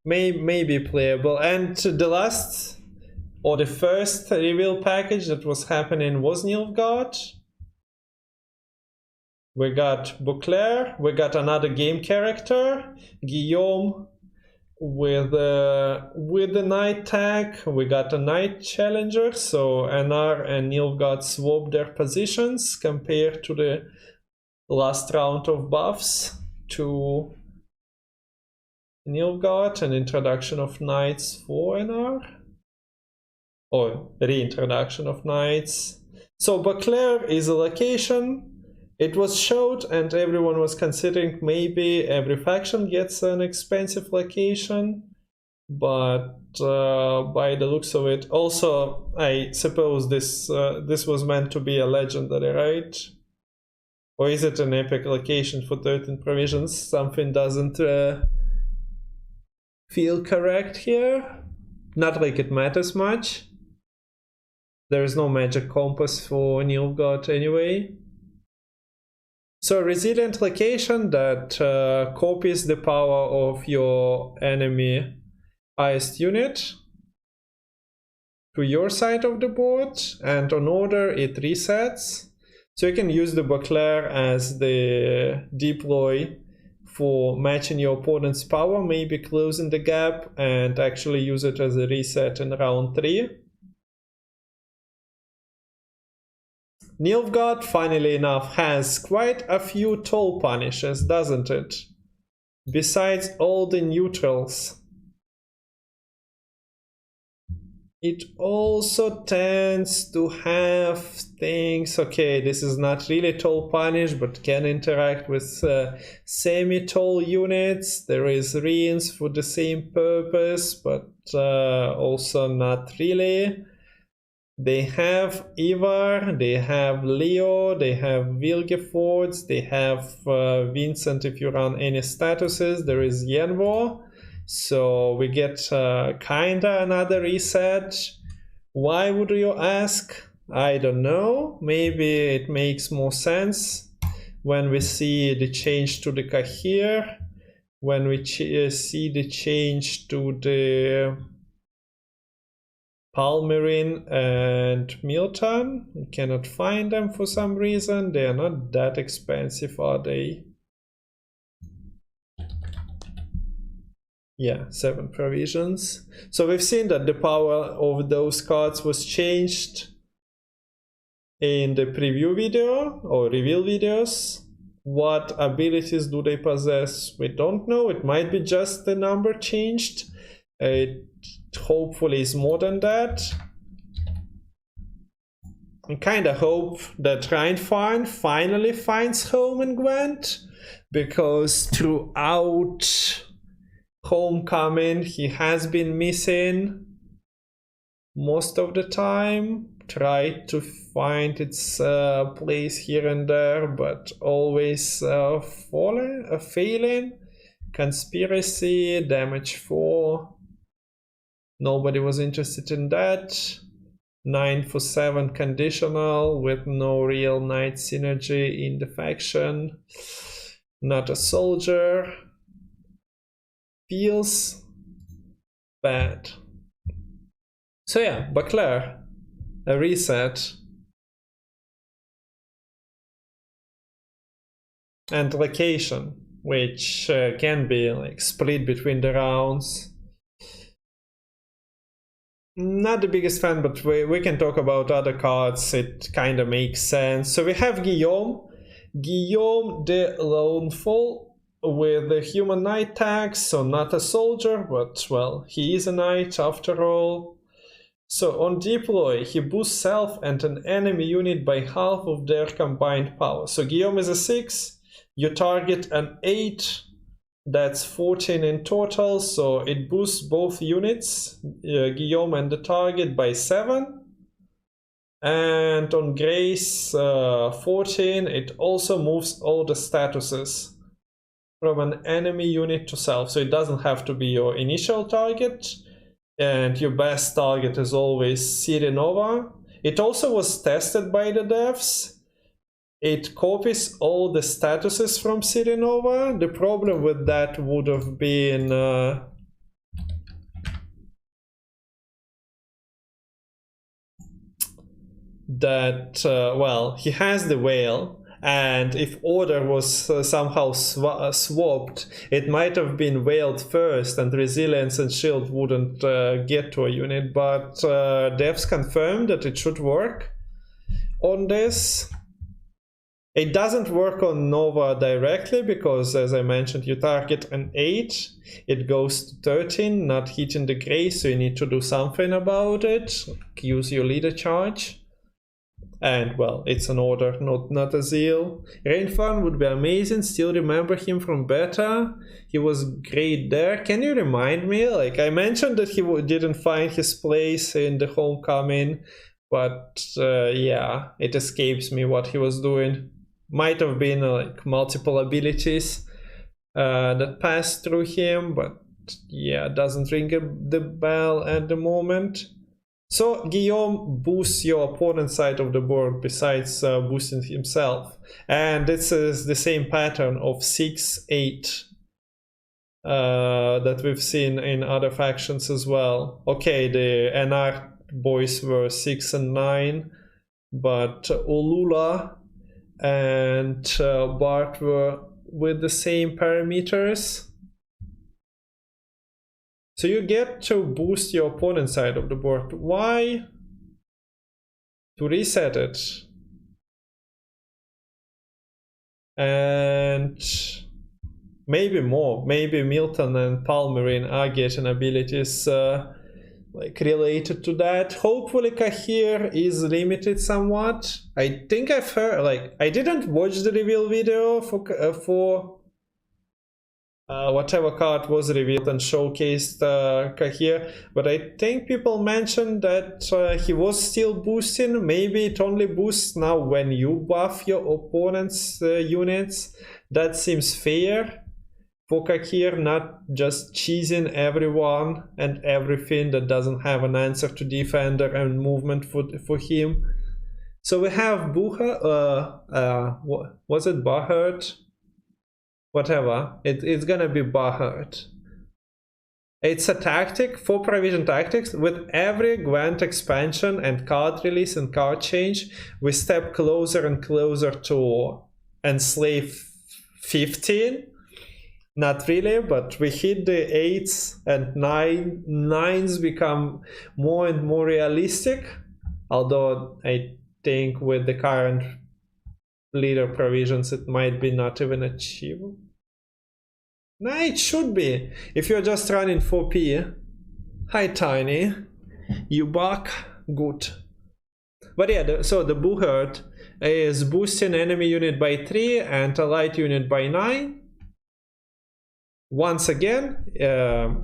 may be playable. And the last or the first reveal package that was happening was Nilfgaard. We got Beauclair, we got another game character, Guillaume with the Knight tag. We got a Knight challenger, so NR and Nilfgaard swap their positions compared to the last round of buffs to Nilfgaard, an introduction of Knights for NR, or reintroduction of Knights. So Beauclair is a location. It was showed and everyone was considering maybe every faction gets an expensive location, but by the looks of it, also I suppose this was meant to be a legendary, right? Or is it an epic location for 13 provisions? Something doesn't feel correct here. Not like it matters much. There is no magic compass for Nilfgaard anyway. So resilient location that copies the power of your enemy highest unit to your side of the board, and on order it resets. So you can use the Beauclair as the deploy for matching your opponent's power, maybe closing the gap, and actually use it as a reset in round 3. Nilfgaard, funnily enough, has quite a few toll punishes, doesn't it? Besides all the neutrals. It also tends to have things, okay, this is not really toll punish, but can interact with semi-toll units. There is Reins for the same purpose, but also not really. They have Ivar, they have Leo, they have Vilgefortz, they have Vincent if you run any statuses. There is Yenvo. So we get kinda another reset. Why would you ask? I don't know. Maybe it makes more sense when we see the change to the Kahir, when we see the change to the Palmerin and Milton. We cannot find them for some reason. They are not that expensive, are they? Yeah, 7 provisions. So we've seen that the power of those cards was changed in the preview video or reveal videos. What abilities do they possess? We don't know. It might be just the number changed. It hopefully is more than that. I kind of hope that Reinfarn finally finds home in Gwent, because throughout Homecoming he has been missing most of the time. Tried to find its place here and there, but always failing. Conspiracy, damage 4. Nobody was interested in that. 9 for 7 conditional with no real knight synergy in the faction. Not a soldier. Feels bad. So yeah, Beauclair, a reset. And location, which can be like split between the rounds. Not the biggest fan, but we can talk about other cards. It kind of makes sense. So we have Guillaume the Loneful with the human knight tag, so not a soldier, but well, he is a knight after all. So on deploy, he boosts self and an enemy unit by half of their combined power. So Guillaume is a 6, you target an 8. That's 14 in total, so it boosts both units, Guillaume and the target, by 7. And on Grace 14, it also moves all the statuses from an enemy unit to self. So it doesn't have to be your initial target, and your best target is always Sirenova. It also was tested by the devs. It copies all the statuses from Sirenova. The problem with that would have been that, well, he has the whale, and if order was somehow swapped, it might have been whaled first and resilience and shield wouldn't get to a unit, but devs confirmed that it should work on this. It doesn't work on Nova directly because, as I mentioned, you target an 8, it goes to 13, not hitting the gray, so you need to do something about it, use your leader charge. And, well, it's an order, not a zeal. Rainfarm would be amazing, still remember him from beta. He was great there. Can you remind me? Like, I mentioned that he didn't find his place in the homecoming, but yeah, it escapes me what he was doing. Might have been like multiple abilities that passed through him, but yeah, doesn't ring the bell at the moment. So Guillaume boosts your opponent's side of the board besides boosting himself, and this is the same pattern of 6-8 that we've seen in other factions as well. Okay, the NR boys were 6 and 9, but Ulula and Bart were with the same parameters. So you get to boost your opponent's side of the board. Why? To reset it. And maybe more. Maybe Milton and Palmerin are getting abilities like related to that. Hopefully Kahir is limited somewhat. I think I've heard, like, I didn't watch the reveal video for whatever card was revealed and showcased Kahir, but I think people mentioned that he was still boosting. Maybe it only boosts now when you buff your opponent's units. That seems fair for Kahir, not just cheesing everyone and everything that doesn't have an answer to defender and movement for him. So we have Buha, was it Bahert? Whatever, it's gonna be Bahert. It's a tactic, 4 provision tactics. With every Gwent expansion and card release and card change, we step closer and closer to enslave 15. Not really, but we hit the 8s and 9s become more and more realistic. Although I think with the current leader provisions it might be not even achievable. Nah, it should be. If you're just running 4P. Hi Tiny. You back? Good. But yeah, so the Buhert is boosting enemy unit by 3 and a light unit by 9. Once again,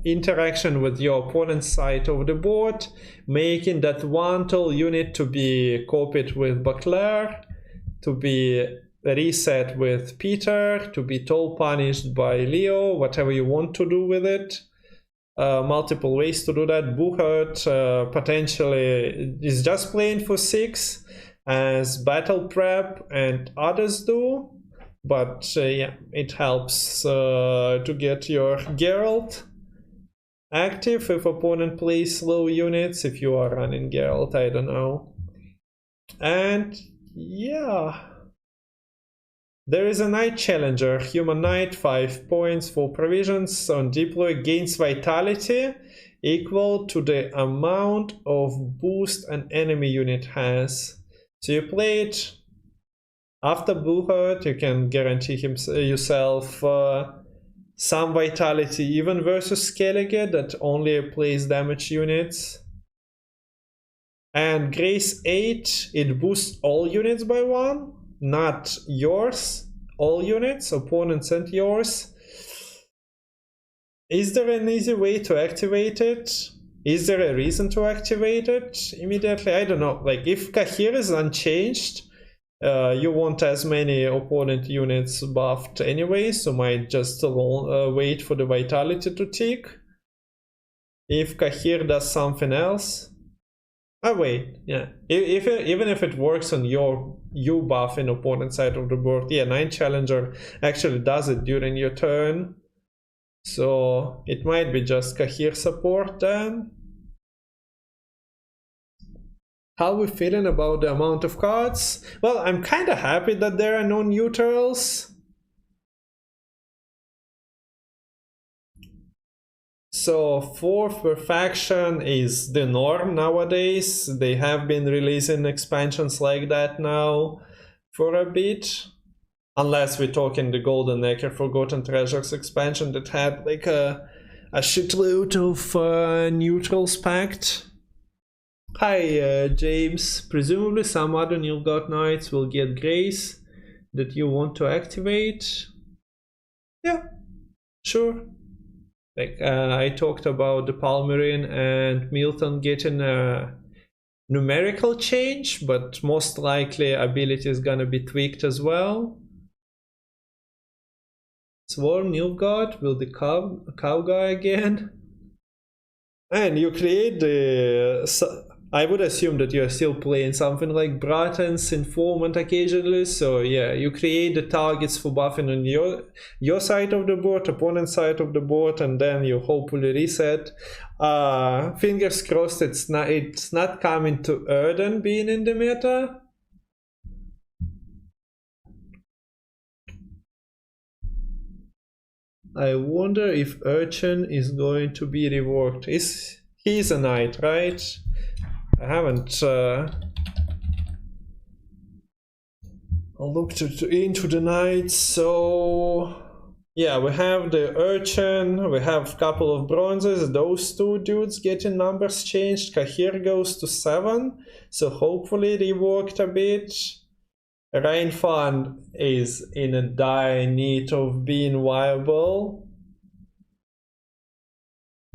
interaction with your opponent's side of the board, making that one tall unit to be copied with Baclair, to be reset with Peter, to be toll punished by Leo, whatever you want to do with it. Multiple ways to do that. Buchert potentially is just playing for 6 as battle prep and others do. But yeah, it helps to get your Geralt active if opponent plays slow units, if you are running Geralt, I don't know. And yeah, there is a Knight Challenger, Human Knight, 5 points, 4 provisions, on deploy gains vitality equal to the amount of boost an enemy unit has. So you play it. After Buhert, you can guarantee yourself some vitality even versus Skellige that only plays damage units. And Grace 8, it boosts all units by 1, not yours, all units, opponents and yours. Is there an easy way to activate it? Is there a reason to activate it immediately? I don't know. Like, if Kahir is unchanged, you want as many opponent units buffed anyway, so might just wait for the vitality to tick. If Kahir does something else, wait, yeah. Even if it works on you buffing opponent side of the board, yeah, Knight Challenger actually does it during your turn. So it might be just Kahir support then. How are we feeling about the amount of cards? Well, I'm kind of happy that there are no neutrals. So 4 per faction is the norm nowadays. They have been releasing expansions like that now for a bit. Unless we're talking the Golden Acre Forgotten Treasures expansion that had like a shitload of neutrals packed. Hi James, presumably some other Nilfgaard Knights will get Grace that you want to activate. Yeah, sure. Like I talked about the Palmerin and Milton getting a numerical change, but most likely ability is gonna be tweaked as well. Swarm Nilfgaard will the cow guy again. And you create the... I would assume that you're still playing something like Bratton's Informant occasionally, so yeah, you create the targets for buffing on your side of the board, opponent's side of the board, and then you hopefully reset. Fingers crossed it's not coming to Erden being in the meta. I wonder if Urchin is going to be reworked. He's a knight, right? I haven't looked into the knights, so yeah, we have the Urchin, we have a couple of bronzes, those two dudes getting numbers changed. Kahir goes to 7, so hopefully reworked a bit. Reinfand is in a dire need of being viable.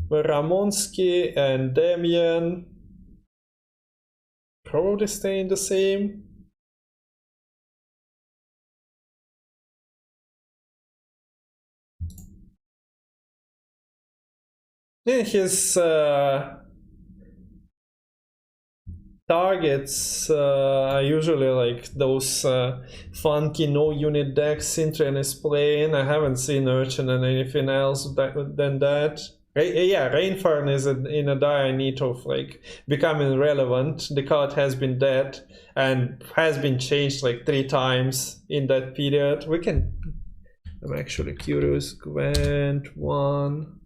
Ramonsky and Damien probably staying the same. Yeah, his targets are usually like those funky no-unit decks Cintran is playing. I haven't seen Urchin and anything else than that. Yeah, Rainfarn is in a dire need of like becoming relevant. The card has been dead and has been changed like 3 times in that period. I'm actually curious. Gwent 1.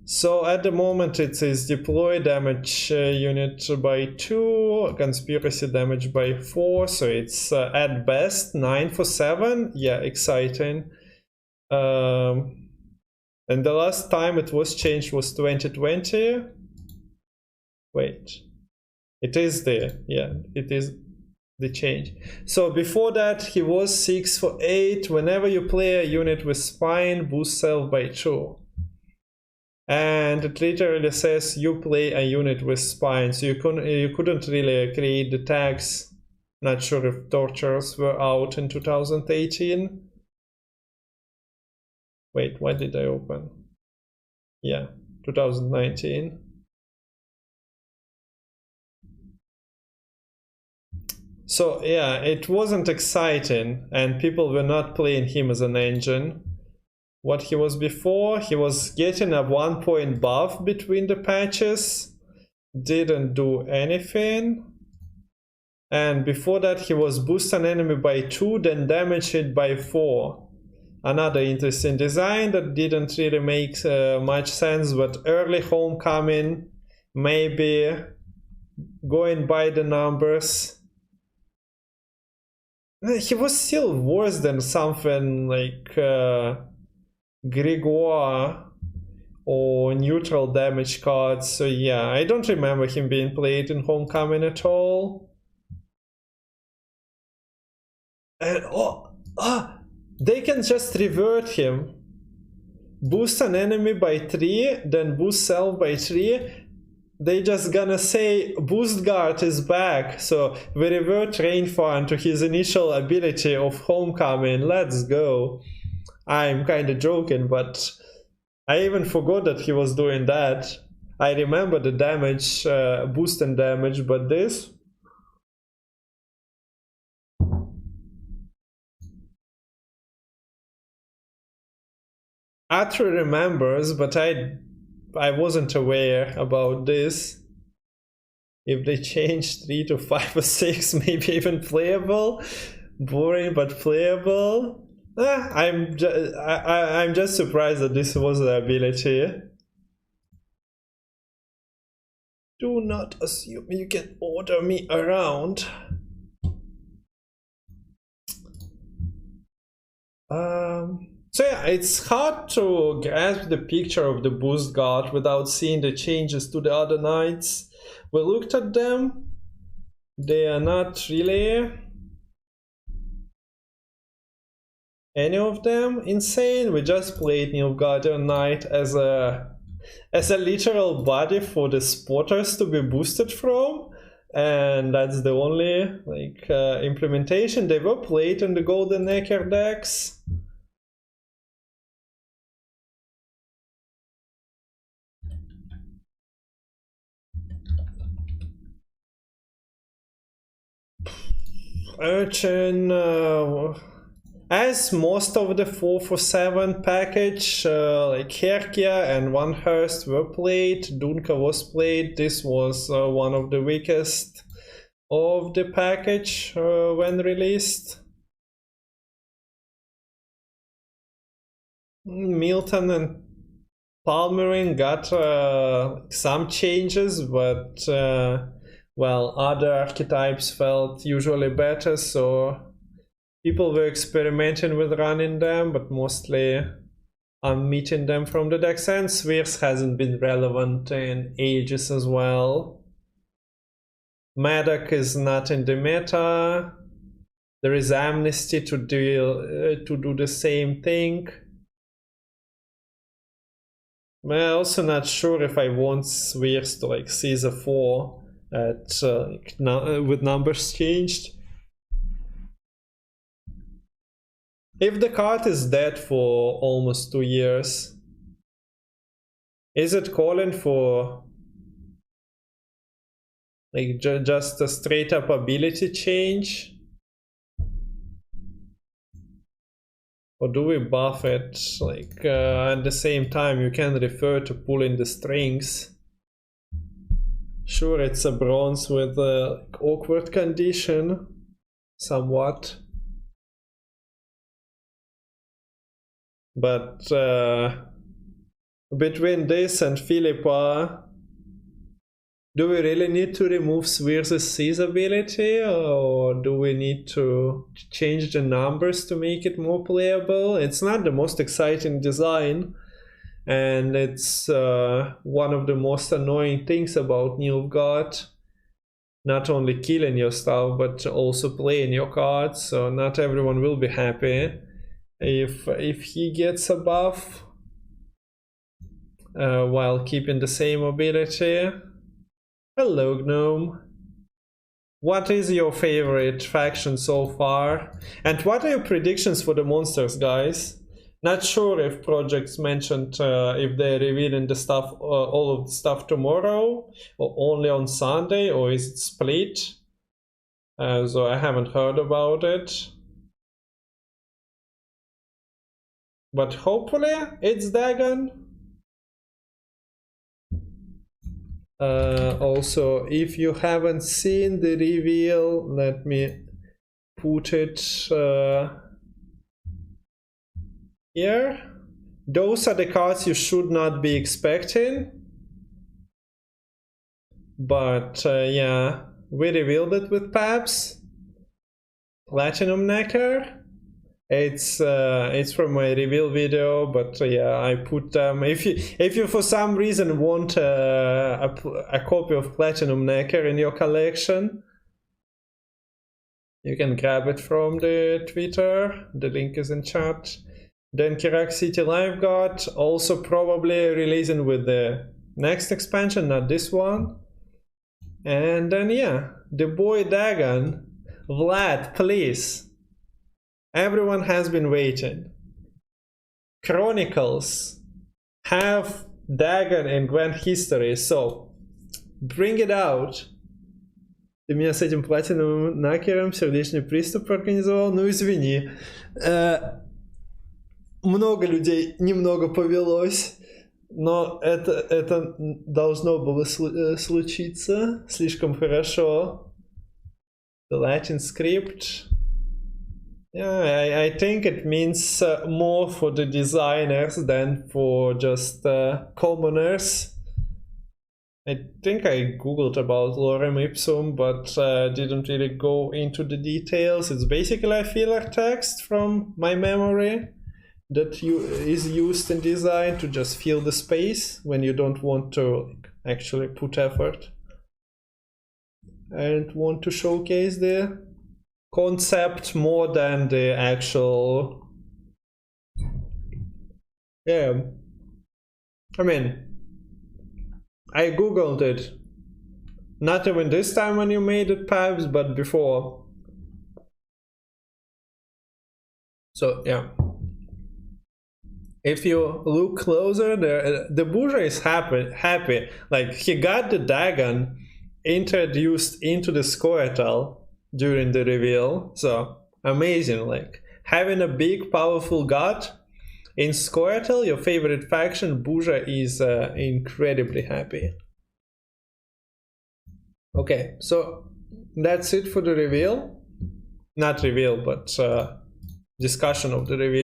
So at the moment it is deploy damage unit by 2, conspiracy damage by 4, so it's at best 9 for 7. Yeah, exciting. And the last time it was changed was 2020. Wait, it is there. Yeah, it is the change. So before that he was 6 for 8. Whenever you play a unit with spine, boost self by 2. And it literally says you play a unit with spine, so you couldn't really create the tags. Not sure if tortures were out in 2018. Wait, why did I open? Yeah, 2019. So yeah, it wasn't exciting and people were not playing him as an engine. What he was before, he was getting a 1 point buff between the patches, didn't do anything. And before that he was boost an enemy by 2, then damage it by 4. Another interesting design that didn't really make much sense, but early homecoming, maybe going by the numbers. He was still worse than something like Grégoire or neutral damage cards, so yeah, I don't remember him being played in Homecoming at all. And they can just revert him. Boost an enemy by 3, then boost self by 3. They just gonna say boost guard is back, so we revert Rainfarn to his initial ability of Homecoming. Let's go. I'm kind of joking, but I even forgot that he was doing that. I remember the damage, boost and damage, but this... Atri remembers, but I wasn't aware about this. If they change 3 to 5 or 6, maybe even playable. Boring but playable. I'm just surprised that this was the ability. Do not assume you can order me around. So yeah, it's hard to grasp the picture of the boost guard without seeing the changes to the other knights. We looked at them. They are not really any of them insane. We just played Nilfgaard Knight as a literal body for the spotters to be boosted from, and that's the only implementation. They were played in the Golden Necker decks. Urchin, as most of the 4 for 7 package, like Herkia and One Hearst were played, Dunka was played. This was one of the weakest of the package when released. Milton and Palmering got some changes, but well, other archetypes felt usually better, so people were experimenting with running them, but mostly unmeeting them from the decks, and Spheres hasn't been relevant in ages as well. Madoc is not in the meta. There is Amnesty to do the same thing. I'm also not sure if I want Spheres to like Caesar 4 at with numbers changed. If the card is dead for almost 2 years, is it calling for like just a straight up ability change? Or do we buff it? Like at the same time you can refer to pulling the strings. Sure, it's a bronze with a awkward condition, somewhat. But between this and Philippa, do we really need to remove Spheres' seize ability, or do we need to change the numbers to make it more playable? It's not the most exciting design, and it's one of the most annoying things about Nilfgaard. Not only killing your stuff, but also playing your cards, so not everyone will be happy if he gets a buff while keeping the same ability. Hello, Gnome. What is your favorite faction so far? And what are your predictions for the monsters, guys? Not sure if projects mentioned if they're revealing the stuff, all of the stuff tomorrow, or only on Sunday, or is it split? So I haven't heard about it. But hopefully it's Dagon. Also, if you haven't seen the reveal, let me put it here. Those are the cards you should not be expecting. But yeah, we revealed it with Paps. Platinum Necker. It's from my reveal video, but yeah, I put if you for some reason want a copy of Platinum Necker in your collection, you can grab it from the Twitter. The link is in chat. Then Kirak City Nilfgaard, also probably releasing with the next expansion, not this one. And then yeah, the boy Dagon. Vlad, please. Everyone has been waiting. Chronicles have Dagon in Gwent history, so bring it out. Ты меня с этим платиновым накером сердечный приступ организовал? Ну извини. много людей немного повелось, но это должно было случиться слишком хорошо. The Latin script. Yeah, I think it means more for the designers than for just commoners. I think I googled about lorem ipsum, but didn't really go into the details. It's basically a filler text from my memory that is used in design to just fill the space when you don't want to actually put effort and want to showcase the concept more than the actual. Yeah, I mean, I googled it, not even this time when you made it, Pabs, but before. So yeah, if you look closer, the Buja is happy. Like, he got the Dagon introduced into the Scoia'tael during the reveal, so amazing. Like, having a big powerful god in Scoia'tael, your favorite faction, Buja is incredibly happy. Okay, so that's it for the reveal. Not reveal, but discussion of the reveal.